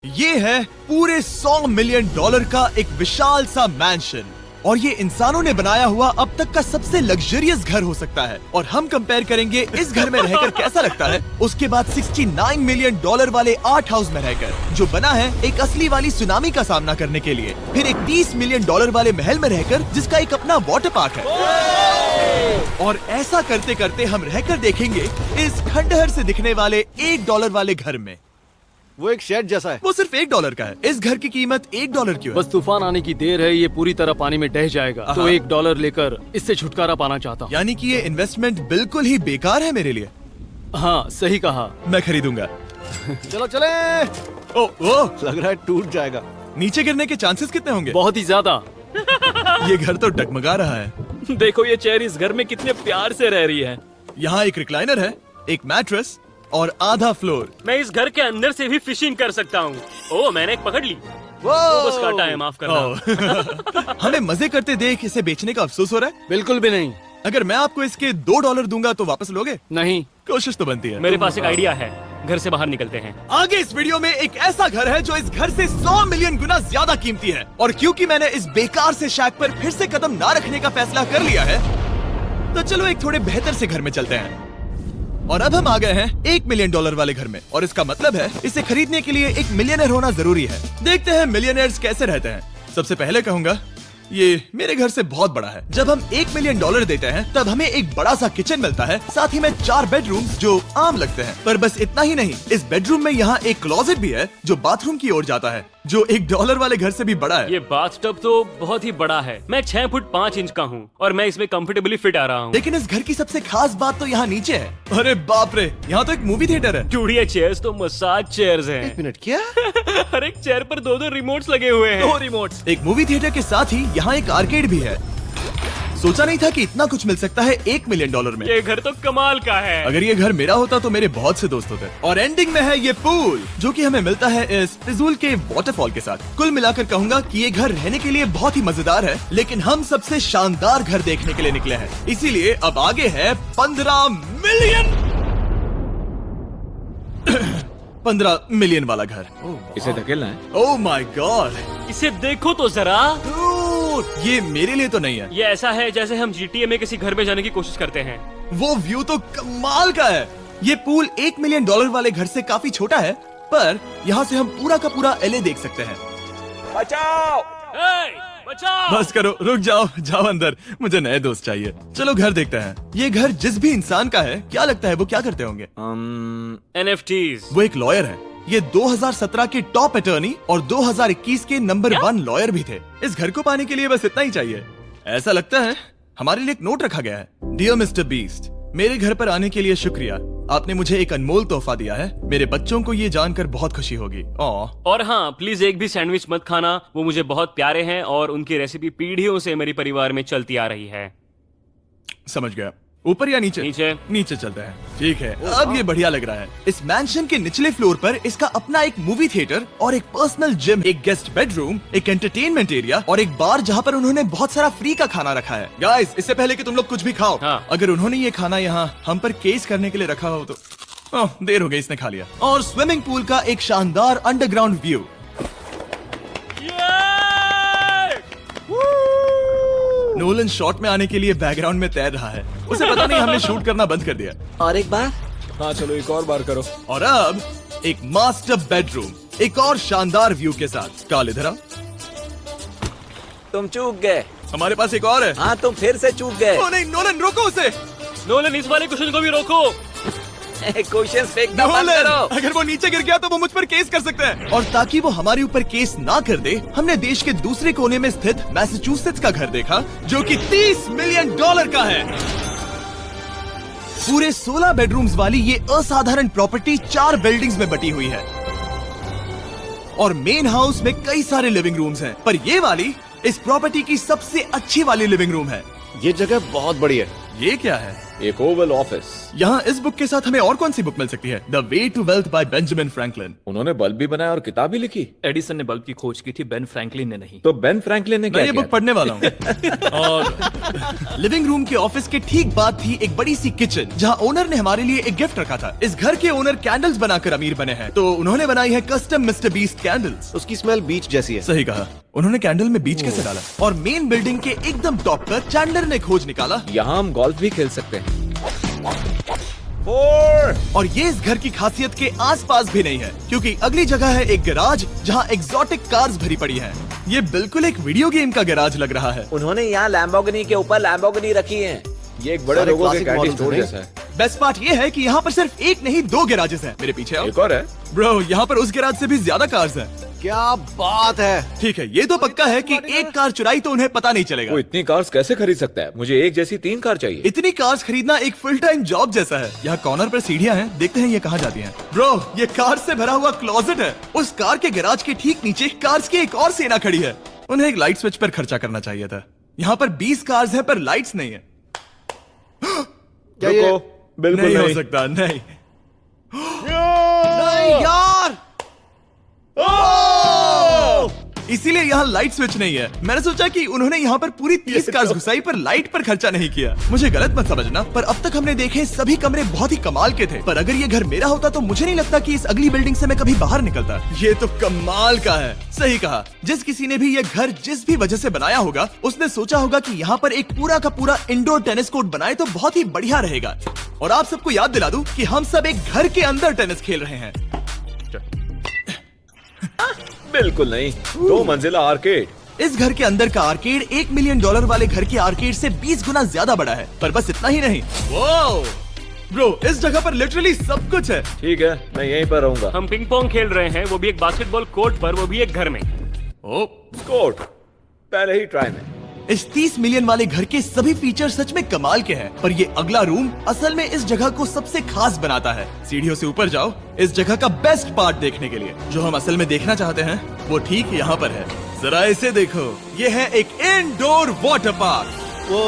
ये है पूरे $100 मिलियन का एक विशाल सा मैंशन और ये इंसानों ने बनाया हुआ अब तक का सबसे लग्जरियस घर हो सकता है। और हम कंपेयर करेंगे इस घर में रहकर कैसा लगता है उसके बाद $69 मिलियन वाले आर्ट हाउस में रहकर, जो बना है एक असली वाली सुनामी का सामना करने के लिए। फिर एक $30 मिलियन वाले महल में रहकर जिसका एक अपना वाटर पार्क है। और ऐसा करते करते हम रहकर देखेंगे इस खंडहर से दिखने वाले $1 वाले घर में। वो एक शेड जैसा है। वो सिर्फ $1 का है। इस घर की कीमत $1 क्यों है? बस तूफान आने की देर है, ये पूरी तरह पानी में ढह जाएगा, तो $1 लेकर इससे छुटकारा पाना चाहता हूँ। यानी कि ये इन्वेस्टमेंट बिल्कुल ही बेकार है मेरे लिए। हाँ सही कहा। मैं खरीदूंगा। चलो चले। ओ, लग रहा है टूट जाएगा। नीचे गिरने के चांसेस कितने होंगे? बहुत ही ज्यादा। ये घर तो डगमगा रहा है। देखो ये चेयर इस घर में कितने प्यार से रह रही है। यहाँ एक रिक्लाइनर है, एक मैट्रेस और आधा फ्लोर। मैं इस घर के अंदर से भी फिशिंग कर सकता हूँ। ओह मैंने एक पकड़ ली। वो बस काटा है, माफ करना। हमें मजे करते देख इसे बेचने का अफसोस हो रहा है। बिल्कुल भी नहीं। अगर मैं आपको इसके $2 दूंगा तो वापस लोगे? नहीं। कोशिश तो बनती है। मेरे पास एक आइडिया है, घर से बाहर निकलते हैं। आगे इस वीडियो में एक ऐसा घर है जो इस घर से 100 मिलियन गुना ज्यादा कीमती है। और क्योंकि मैंने इस बेकार से शैक पर फिर से कदम ना रखने का फैसला कर लिया है, तो चलो एक थोड़े बेहतर से घर में चलते हैं। और अब हम आ गए हैं $1 मिलियन वाले घर में। और इसका मतलब है इसे खरीदने के लिए एक मिलियनर होना जरूरी है। देखते हैं मिलियनर्स कैसे रहते हैं। सबसे पहले कहूंगा ये मेरे घर से बहुत बड़ा है। जब हम $1 मिलियन देते हैं तब हमें एक बड़ा सा किचन मिलता है, साथ ही में 4 बेडरूम जो आम लगते हैं। पर बस इतना ही नहीं, इस बेडरूम में यहाँ एक क्लोजेट भी है जो बाथरूम की ओर जाता है, जो $1 वाले घर से भी बड़ा है। ये बाथटब तो बहुत ही बड़ा है। मैं 6 फुट 5 इंच का हूँ और मैं इसमें कंफर्टेबली फिट आ रहा हूँ। लेकिन इस घर की सबसे खास बात तो यहाँ नीचे है। अरे बाप रे, यहाँ तो एक मूवी थिएटर है। टूडिया चेयर्स तो मसाज चेयर्स हैं। एक मिनट, क्या? हर एक चेयर पर 2-2 रिमोट्स लगे हुए हैं। 2 रिमोट्स। एक मूवी थिएटर के साथ ही यहाँ एक आर्केड भी है। सोचा नहीं था कि इतना कुछ मिल सकता है $1 मिलियन में। ये घर तो कमाल का है। अगर ये घर मेरा होता तो मेरे बहुत से दोस्त होते। और एंडिंग में है ये पूल, जो कि हमें मिलता है इस फिजूल के वाटरफॉल के साथ। कुल मिलाकर कहूंगा कि ये घर रहने के लिए बहुत ही मजेदार है, लेकिन हम सबसे शानदार घर देखने के लिए निकले हैं। इसीलिए अब आगे है 15 मिलियन वाला घर। इसे धकेलना है। ओह माय गॉड, इसे देखो तो जरा। ये मेरे लिए तो नहीं है। ये ऐसा है जैसे हम GTA में किसी घर में जाने की कोशिश करते हैं। वो व्यू तो कमाल का है। ये पूल $1 मिलियन वाले घर से काफी छोटा है, पर यहाँ से हम पूरा का पूरा LA देख सकते हैं। बचाओ! बचाओ! बस करो, रुक जाओ, जाओ अंदर, मुझे नए दोस्त चाहिए। चलो घर देखते हैं। ये घर जिस भी इंसान का है, क्या लगता है वो क्या करते होंगे? NFTs। वो एक लॉयर है। ये 2017 के टॉप अटर्नी और 2021 के नंबर 1 लॉयर भी थे। इस घर को पाने के लिए बस इतना ही चाहिए। ऐसा लगता है हमारे लिए एक नोट रखा गया है। डियर मिस्टर बीस्ट, मेरे घर पर आने के लिए शुक्रिया। आपने मुझे एक अनमोल तोहफा दिया है। मेरे बच्चों को ये जानकर बहुत खुशी होगी। और हाँ, प्लीज एक भी सैंडविच मत खाना, वो मुझे बहुत प्यारे हैं और उनकी रेसिपी पीढ़ियों से मेरे परिवार में चलती आ रही है। समझ गया। ऊपर या नीचे? नीचे। नीचे चलते हैं। ठीक है, अब ये बढ़िया लग रहा है। इस मैंशन के निचले फ्लोर पर इसका अपना एक मूवी थिएटर और एक पर्सनल जिम, एक गेस्ट बेडरूम, एक एंटरटेनमेंट एरिया और एक बार जहाँ पर उन्होंने बहुत सारा फ्री का खाना रखा है। गाइस, इससे पहले कि तुम लोग कुछ भी खाओ, हाँ। अगर उन्होंने ये खाना यहाँ हम पर केस करने के लिए रखा हो तो देर हो गई, इसने खा लिया। और स्विमिंग पूल का एक शानदार अंडरग्राउंड व्यू। नोलन शॉट में आने के लिए बैकग्राउंड में तैर रहा है। उसे पता नहीं हमने शूट करना बंद कर दिया। और एक बार? हाँ चलो एक और बार करो। और अब एक मास्टर बेडरूम, एक और शानदार व्यू के साथ। काल इधर आओ। तुम चूक गए। हमारे पास एक और है। हाँ तुम फिर से चूक गए। ओ नहीं, नोलन रोको उसे। नोलन, इस वाले क्वेश्चन को भी रोको। क्वेश्चन फेंकना बंद नोलन, करो। अगर वो नीचे गिर गया तो वो मुझ पर केस कर सकते हैं। और ताकि वो हमारे ऊपर केस ना कर दे, हमने देश के दूसरे कोने में स्थित मैसाचुसेट्स का घर देखा, जो कि $30 मिलियन का है। पूरे 16 बेडरूम्स वाली ये असाधारण प्रॉपर्टी 4 बिल्डिंग्स में बटी हुई है। और मेन हाउस में कई सारे लिविंग रूम्स हैं, पर ये वाली इस प्रॉपर्टी की सबसे अच्छी वाली लिविंग रूम है। ये जगह बहुत बड़ी है। ये क्या है? एक ओवल ऑफिस। यहाँ इस बुक के साथ हमें और कौन सी बुक मिल सकती है? The way to wealth by Benjamin Franklin. उन्होंने बल्ब भी बनाया और किताब भी लिखी। एडिसन ने बल्ब की खोज की थी, बेन फ्रैंकलिन ने नहीं। तो बेन फ्रैंकलिन ने मैं क्या ये किया? बुक पढ़ने वाला हूँ। और लिविंग रूम के ऑफिस के ठीक बाद थी एक बड़ी सी किचन, जहाँ ओनर ने हमारे लिए एक गिफ्ट रखा था। इस घर के ओनर कैंडल्स बनाकर अमीर बने हैं, तो उन्होंने बनाई है कस्टम मिस्टर बीस्ट कैंडल्स। उसकी स्मेल बीच जैसी है। सही कहा। उन्होंने कैंडल में बीच कैसे डाला? और मेन बिल्डिंग के एकदम टॉप पर चैंडलर ने खोज निकाला। यहाँ हम गोल्फ भी खेल सकते हैं। 4 और ये इस घर की खासियत के आसपास भी नहीं है, क्योंकि अगली जगह है एक गैराज जहाँ एग्जॉटिक कार्स भरी पड़ी हैं। ये बिल्कुल एक वीडियो गेम का गैराज लग रहा है। उन्होंने यहाँ लैम्बोर्गिनी के ऊपर लैम्बोर्गिनी रखी है। ये एक बड़े सारे लोगों के classic कैंडी models स्टोर हैं। जैसा है। बेस्ट पार्ट ये है कि यहाँ पर सिर्फ एक नहीं 2 गैराजेस हैं। मेरे पीछे आओ। एक और है। ब्रो, यहाँ पर उस गैराज से भी ज्यादा कार्स हैं। क्या बात है। ठीक है, ये तो पक्का है कि एक कार चुराई तो उन्हें पता नहीं चलेगा। वो इतनी कार्स कैसे खरीद सकता है? मुझे एक जैसी 3 कार चाहिए। इतनी कार्स खरीदना एक फुल टाइम जॉब जैसा है। यहाँ कॉर्नर पर सीढ़ियाँ हैं, देखते हैं ये कहाँ जाती हैं। ब्रो, ये कार से भरा हुआ क्लोजेट है। उस कार के गैराज के ठीक नीचे कार्स की एक और सेना खड़ी है। उन्हें एक लाइट स्विच पर खर्चा करना चाहिए था। यहाँ पर 20 कार्स हैं पर लाइट्स नहीं है। क्या ये रुको, बिल्कुल नहीं हो नहीं। सकता, नहीं। नहीं यार। इसीलिए यहाँ लाइट स्विच नहीं है। मैंने सोचा कि उन्होंने यहाँ पर पूरी 30 कार्स घुसाई पर लाइट पर खर्चा नहीं किया। मुझे गलत मत समझना, पर अब तक हमने देखे सभी कमरे बहुत ही कमाल के थे। पर अगर ये घर मेरा होता तो मुझे नहीं लगता कि इस अगली बिल्डिंग से मैं कभी बाहर निकलता। ये तो कमाल का है। सही कहा। जिस किसी ने भी ये घर जिस भी वजह से बनाया होगा, उसने सोचा होगा कि यहाँ पर एक पूरा का पूरा इंडोर टेनिस कोर्ट बनाए तो बहुत ही बढ़िया रहेगा। और आप सबको याद दिला दूं कि हम सब एक घर के अंदर टेनिस खेल रहे हैं। बिल्कुल नहीं। 2 मंजिला आर्केड। इस घर के अंदर का आर्केड $1 मिलियन वाले घर के आर्केड से 20 गुना ज्यादा बड़ा है। पर बस इतना ही नहीं। वाओ! ब्रो, इस जगह पर लिटरली सब कुछ है। ठीक है, मैं यहीं पर रहूंगा। हम पिंग पोंग खेल रहे हैं, वो भी एक बास्केटबॉल कोर्ट पर, वो भी एक घर में। ओ, स्कोट पहले ही ट्राई में। इस 30 मिलियन वाले घर के सभी फीचर सच में कमाल के हैं, पर ये अगला रूम असल में इस जगह को सबसे खास बनाता है। सीढ़ियों से ऊपर जाओ इस जगह का बेस्ट पार्ट देखने के लिए। जो हम असल में देखना चाहते हैं वो ठीक यहाँ पर है। जरा इसे देखो, ये है एक इंडोर वाटर पार्क। वो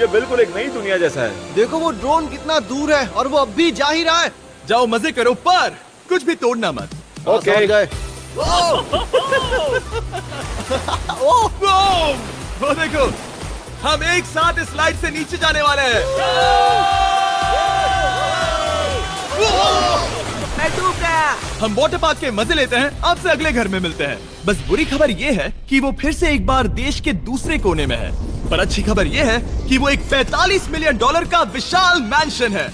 ये बिल्कुल एक नई दुनिया जैसा है। देखो वो ड्रोन कितना दूर है और वो अब भी जा ही रहा है। जाओ मजे करो, पर कुछ भी तोड़ना मत। ओके। समझ गए। वो देखो, हम एक साथ इस स्लाइड से नीचे जाने वाले हैं। मैं डूब गया। हम वाटर पार्क के मजे लेते हैं। आपसे अगले घर में मिलते हैं। बस बुरी खबर ये है कि वो फिर से एक बार देश के दूसरे कोने में है। पर अच्छी खबर ये है कि वो एक $45 मिलियन का विशाल मैंशन है।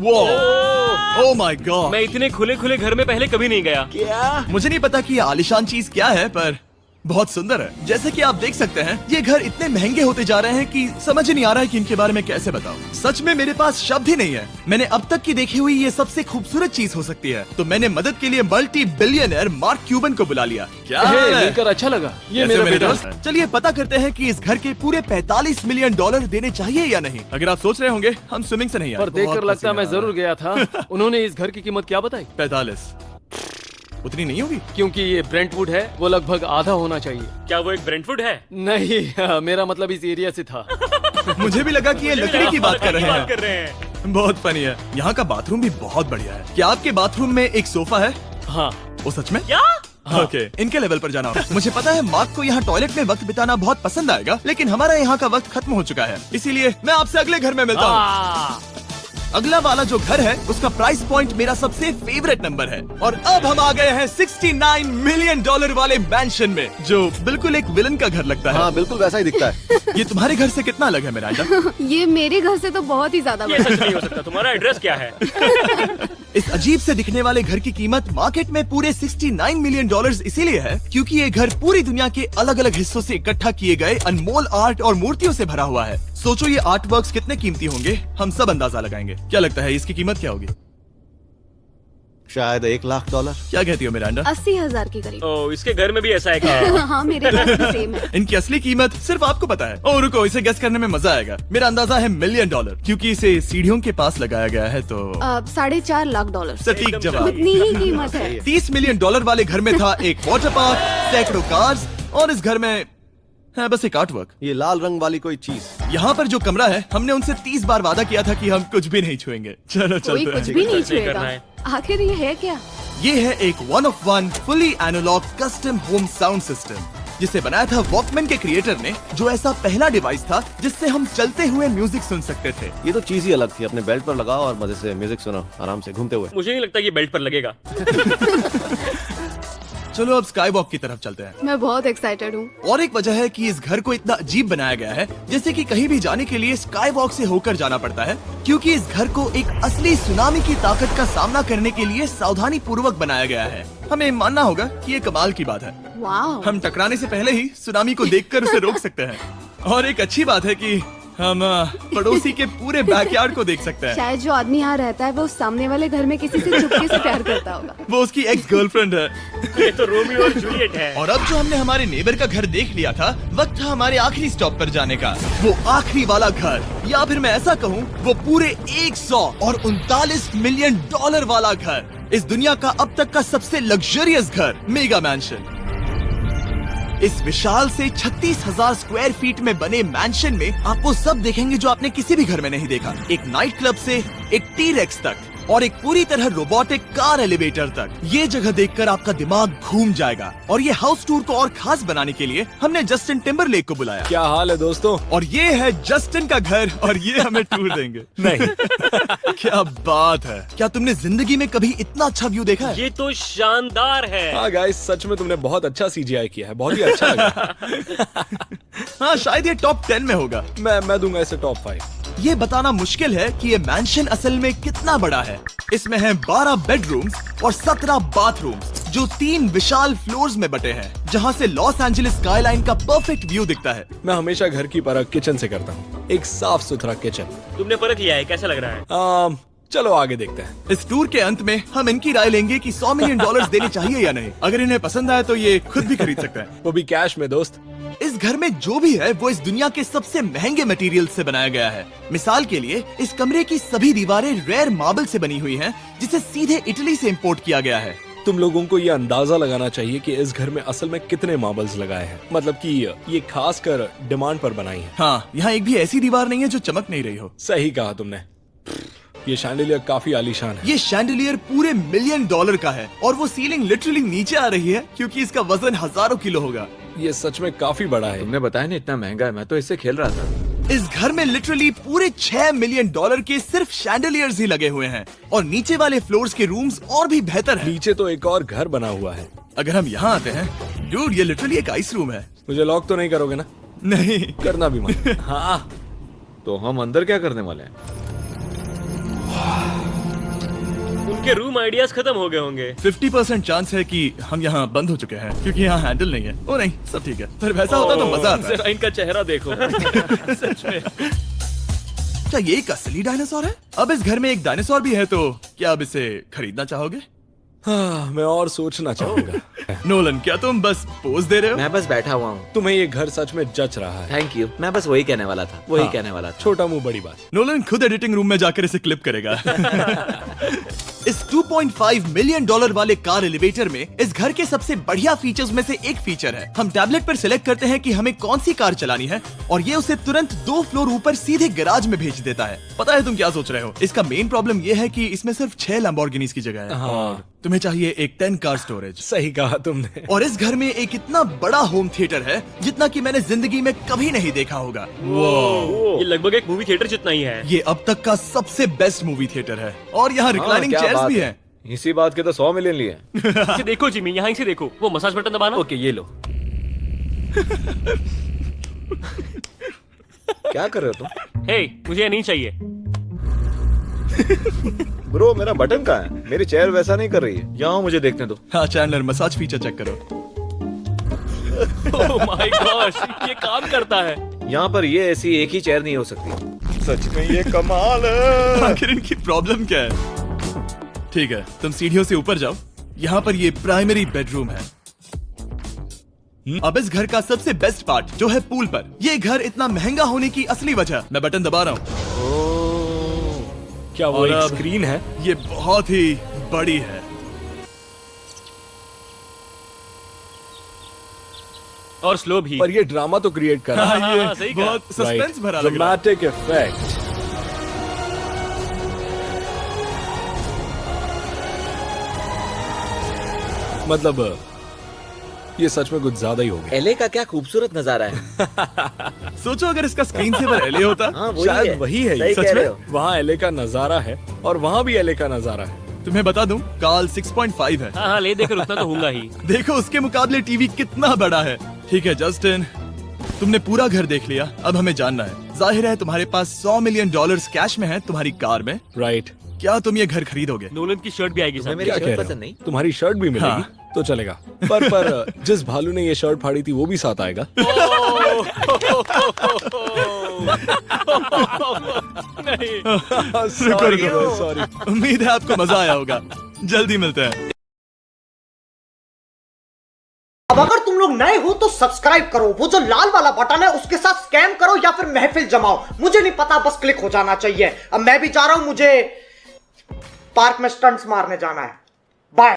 Oh my God! मैं इतने खुले खुले घर में पहले कभी नहीं गया। क्या? मुझे नहीं पता कि ये आलीशान चीज क्या है, पर बहुत सुंदर है। जैसे कि आप देख सकते हैं, ये घर इतने महंगे होते जा रहे हैं कि समझ ही नहीं आ रहा है कि इनके बारे में कैसे बताऊं। सच में मेरे पास शब्द ही नहीं है। मैंने अब तक की देखी हुई ये सबसे खूबसूरत चीज हो सकती है। तो मैंने मदद के लिए मल्टी बिलियनर मार्क क्यूबन को बुला लिया। क्या हे, हाल है? मिलकर अच्छा लगा। ये कैसे मेरा मेरे बेटा दोस्त? चलिए पता करते हैं कि इस घर के पूरे $45 मिलियन देने चाहिए या नहीं। अगर आप सोच रहे होंगे हम स्विमिंग से नहीं आए, पर देखकर बहुत लगता पसीना मैं आ रहा जरूर गया था। उन्होंने इस घर की कीमत क्या बताई? 45 उतनी नहीं होगी। क्योंकि ये ब्रेंटवुड है, वो लगभग आधा होना चाहिए। क्या वो एक ब्रेंटफुड है? नहीं, मेरा मतलब इस एरिया से था। मुझे भी लगा कि ये लकड़ी की बात कर रहे कर हैं। रहे हैं। बहुत फनी है। यहाँ का बाथरूम भी बहुत बढ़िया है। क्या आपके बाथरूम में एक सोफा है? हाँ, वो सच में? क्या? ओके, इनके लेवल पर जाना होगा। मुझे पता है मार्क को यहाँ टॉयलेट में वक्त बिताना बहुत पसंद आएगा, लेकिन हमारा यहाँ का वक्त खत्म हो चुका है। इसीलिए मैं आपसे अगले घर में मिलता हूँ। अगला वाला जो घर है उसका प्राइस पॉइंट मेरा सबसे फेवरेट नंबर है। और अब हम आ गए हैं $69 मिलियन वाले मैंशन में, जो बिल्कुल एक विलन का घर लगता है। हाँ बिल्कुल वैसा ही दिखता है। ये तुम्हारे घर से कितना अलग है मिरांडा? ये मेरे घर से तो बहुत ही ज्यादा ये बड़ा सच नहीं हो सकता। तुम्हारा एड्रेस क्या है? इस अजीब से दिखने वाले घर की कीमत मार्केट में पूरे $69 मिलियन इसीलिए है क्योंकि ये घर पूरी दुनिया के अलग अलग हिस्सों से इकट्ठा किए गए अनमोल आर्ट और मूर्तियों से भरा हुआ है। सोचो ये आर्ट वर्क्स कितने कीमती होंगे, हम सब अंदाजा लगाएंगे। क्या लगता है इसकी कीमत क्या होगी? शायद $1 लाख। क्या कहती हो मिरांडा? 80,000 के करीब। ओ, इसके घर में भी ऐसा है क्या? हाँ मेरे घर भी सेम है। इनकी असली कीमत सिर्फ आपको पता है। ओ रुको, इसे गेस करने में मजा आएगा। मेरा अंदाजा है $1 मिलियन, क्योंकि इसे सीढ़ियों के पास लगाया गया है। तो $4.5 लाख। सटीक एकदम जवाब। उतनी ही कीमत है। $30 मिलियन वाले घर में था एक वाटर पार्क, सैकड़ों कार्स, और इस घर में है बस एक आर्ट वर्क। ये लाल रंग वाली कोई चीज। यहाँ पर जो कमरा है, हमने उनसे 30 बार वादा किया था कि हम कुछ भी नहीं छुएंगे। चलो कोई चलते कुछ हैं। भी नहीं करना छुएगा। है। आखिर ये है क्या? ये है एक 1 of 1 fully analogue custom home sound system, जिसे बनाया था वॉकमैन के क्रिएटर ने, जो ऐसा पहला डिवाइस था जिससे हम चलते हुए म्यूजिक सुन सकते थे। ये तो चीज ही अलग थी। अपने बेल्ट पर लगाओ और मजे से म्यूजिक सुनो, आराम से घूमते हुए। मुझे नहीं लगता कि बेल्ट पर लगेगा। चलो अब स्काई वॉक की तरफ चलते हैं। मैं बहुत एक्साइटेड हूँ। और एक वजह है कि इस घर को इतना अजीब बनाया गया है, जैसे कि कहीं भी जाने के लिए स्काई वॉक से होकर जाना पड़ता है, क्योंकि इस घर को एक असली सुनामी की ताकत का सामना करने के लिए सावधानी पूर्वक बनाया गया है। हमें मानना होगा कि ये कमाल की बात है। वाह। हम टकराने से पहले ही सुनामी को देखकर उसे रोक सकते हैं। और एक अच्छी बात है कि हम पड़ोसी के पूरे बैकयार्ड को देख सकते हैं। शायद जो आदमी यहाँ रहता है वो उस सामने वाले घर में किसी से चुपके से प्यार करता होगा। वो उसकी एक्स गर्लफ्रेंड है। ये तो रोमियो और जूलियट है। और अब जो हमने हमारे नेबर का घर देख लिया था, वक्त था हमारे आखिरी स्टॉप पर जाने का। वो आखिरी वाला घर, या फिर मैं ऐसा कहूँ, वो पूरे 139 मिलियन डॉलर वाला घर। इस दुनिया का अब तक का सबसे लग्जरियस घर, मेगा मैंशन। इस विशाल से 36,000 स्क्वायर फीट में बने मैंशन में आप वो सब देखेंगे जो आपने किसी भी घर में नहीं देखा। एक नाइट क्लब से एक टी-रेक्स तक और एक पूरी तरह रोबोटिक कार एलिवेटर तक। ये जगह देखकर आपका दिमाग घूम जाएगा। और ये हाउस टूर को और खास बनाने के लिए हमने जस्टिन टिम्बरलेक को बुलाया। क्या हाल है दोस्तों? और ये है जस्टिन का घर और ये हमें टूर देंगे। नहीं। क्या बात है! क्या तुमने जिंदगी में कभी इतना अच्छा व्यू देखा है? ये तो शानदार है। हाँ गाइस, सच में तुमने बहुत अच्छा CGI किया है, बहुत ही अच्छा लगा। हाँ, शायद ये टॉप 10 में होगा। मैं दूंगा इसे टॉप 5। ये बताना मुश्किल है कि ये मैंशन असल में कितना बड़ा है। इसमें हैं 12 बेडरूम्स और 17 बाथरूम्स, जो 3 विशाल फ्लोर्स में बटे हैं, जहां से लॉस एंजलिस स्काईलाइन का परफेक्ट व्यू दिखता है। मैं हमेशा घर की परख किचन से करता हूँ। एक साफ सुथरा किचन। तुमने परख लिया है, कैसा लग रहा है? चलो आगे देखते हैं। इस टूर के अंत में हम इनकी राय लेंगे कि $100 मिलियन देने चाहिए या नहीं। अगर इन्हें पसंद आए तो ये खुद भी खरीद सकते हैं। वो भी कैश में दोस्त। इस घर में जो भी है वो इस दुनिया के सबसे महंगे मटेरियल से बनाया गया है। मिसाल के लिए, इस कमरे की सभी दीवारें रेयर मार्बल से बनी हुई हैं, जिसे सीधे इटली से इंपोर्ट किया गया है। तुम लोगों को ये अंदाजा लगाना चाहिए कि इस घर में असल में कितने मार्बल्स लगाए हैं। मतलब कि ये खास कर डिमांड पर बनाई है। हाँ, यहाँ एक भी ऐसी दीवार नहीं है जो चमक नहीं रही हो। सही कहा तुमने। ये शैंडिलियर काफी आलीशान है। ये शैंडिलियर पूरे $1 मिलियन का है और वो सीलिंग लिटरली नीचे आ रही है, क्योंकि इसका वजन हजारों किलो होगा। ये सच में काफी बड़ा है। तुमने बताया ना इतना महंगा है, मैं तो इससे खेल रहा था। इस घर में लिटरली पूरे $6 मिलियन के सिर्फ शैंडिलियर्स ही लगे हुए हैं। और नीचे वाले फ्लोर्स के रूम्स और भी बेहतर हैं। नीचे तो एक और घर बना हुआ है। अगर हम यहाँ आते हैं, डूड, ये लिटरली एक आइस रूम है। मुझे लॉक तो नहीं करोगे ना? नहीं। करना भी मत। हाँ, तो हम अंदर क्या करने वाले हैं? उनके रूम आइडियाज खत्म हो गए होंगे। 50% चांस है कि हम यहाँ बंद हो चुके हैं, क्योंकि यहाँ हैंडल नहीं है। ओ नहीं, सब ठीक है। पर वैसा होता तो मजा आता। जरा इनका चेहरा देखो। सच में। क्या ये एक असली डायनासोर है? अब इस घर में एक डायनासोर भी है, तो क्या अब इसे खरीदना चाहोगे? हाँ, मैं और सोचना चाहूंगा। नोलन, क्या तुम बस पोज दे रहे हो? मैं बस बैठा हुआ हूँ। तुम्हें ये घर सच में जच रहा है। Thank you. मैं बस वही कहने वाला था, वही हाँ। कहने वाला था। छोटा मुंह बड़ी बात। नोलन खुद एडिटिंग रूम में जाकर इसे क्लिप करेगा। इस $2.5 मिलियन वाले कार एलिवेटर में इस घर के सबसे बढ़िया फीचर्स में से एक फीचर है। हम टैबलेट पर सिलेक्ट करते हैं कि हमें कौन सी कार चलानी है, और ये उसे तुरंत 2 फ्लोर ऊपर सीधे गैराज में भेज देता है। पता है तुम क्या सोच रहे हो? इसका मेन प्रॉब्लम ये है कि इसमें सिर्फ 6 लैम्बोर्गिनीज की जगह है। हाँ। तुम्हें चाहिए एक 10 कार स्टोरेज। सही कहा तुमने। और इस घर में एक इतना बड़ा होम थिएटर है, जितना कि मैंने जिंदगी में कभी नहीं देखा होगा। ये लगभग एक मूवी थिएटर जितना ही है। ये अब तक का सबसे बेस्ट मूवी थिएटर है, और यहाँ रिक्लाइनिंग क्या चेयर्स बात भी है। हैं। इसी बात के तो 100 मिलियन लिए। इसे देखो जिमी, यहाँ इसे देखो। वो मसाज बटन दबाना। ओके, ये लो। क्या कर रहे हो तुम? हे, मुझे ये नहीं चाहिए। ब्रो, मेरा बटन कहाँ है? मेरी चेयर वैसा नहीं कर रही है। यहाँ मुझे देखने दो। हाँ चैंडलर, मसाज फीचर चेक करो। ओह माय गॉश, ये काम करता है। यहाँ पर ये ऐसी एक ही चेयर नहीं हो सकती। सच में ये कमाल है। आखिर इनकी प्रॉब्लम क्या है? ठीक है, तुम सीढ़ियों से ऊपर जाओ। यहाँ पर ये प्राइमरी बेडरूम है। अब इस घर का सबसे बेस्ट पार्ट जो है पूल पर। ये घर इतना महंगा होने की असली वजह, मैं बटन दबा रहा हूँ। क्या वो और एक अब स्क्रीन है? ये बहुत ही बड़ी है। और स्लो भी। पर ये ड्रामा तो क्रिएट कर रहा है। हाँ, सही कहा। बहुत सस्पेंस भरा लग रहा है। Dramatic effect. मतलब ये सच में कुछ ज्यादा ही हो गया। एलए का क्या खूबसूरत नजारा है। सोचो अगर इसका स्क्रीन सेवर एलए होता। हाँ वही शायद है, वही है सही ये। कह सच रहे में? हो। वहाँ एलए का नजारा है और वहाँ भी एलए का नजारा है। तुम्हें बता दूं, काल 6.5 है। हाँ हाँ, ले देकर उतना तो होगा ही। देखो उसके मुकाबले टीवी कितना बड़ा है। ठीक है जस्टिन, तुमने पूरा घर देख लिया, अब हमें जानना है। जाहिर है तुम्हारे पास $100 मिलियन कैश में है तुम्हारी कार में। राइट। क्या तुम ये घर खरीदोगे? नोलन की शर्ट भी आएगी तुम्हें साथ। मेरी क्या कह शर्ट रहे पसंद हो? नहीं? तुम्हारी शर्ट भी मिलेगी हाँ। तो चलेगा। पर जिस भालू ने ये शर्ट फाड़ी थी वो भी साथ आएगा। सॉरी। उम्मीद है आपको मजा आया होगा। जल्दी मिलते हैं। अब अगर तुम लोग नए हो तो सब्सक्राइब करो, वो जो लाल वाला बटन है उसके साथ स्कैम करो या फिर महफिल जमाओ, मुझे नहीं पता, बस क्लिक हो जाना चाहिए। अब मैं भी जा रहा हूं, मुझे पार्क में स्टंट्स मारने जाना है।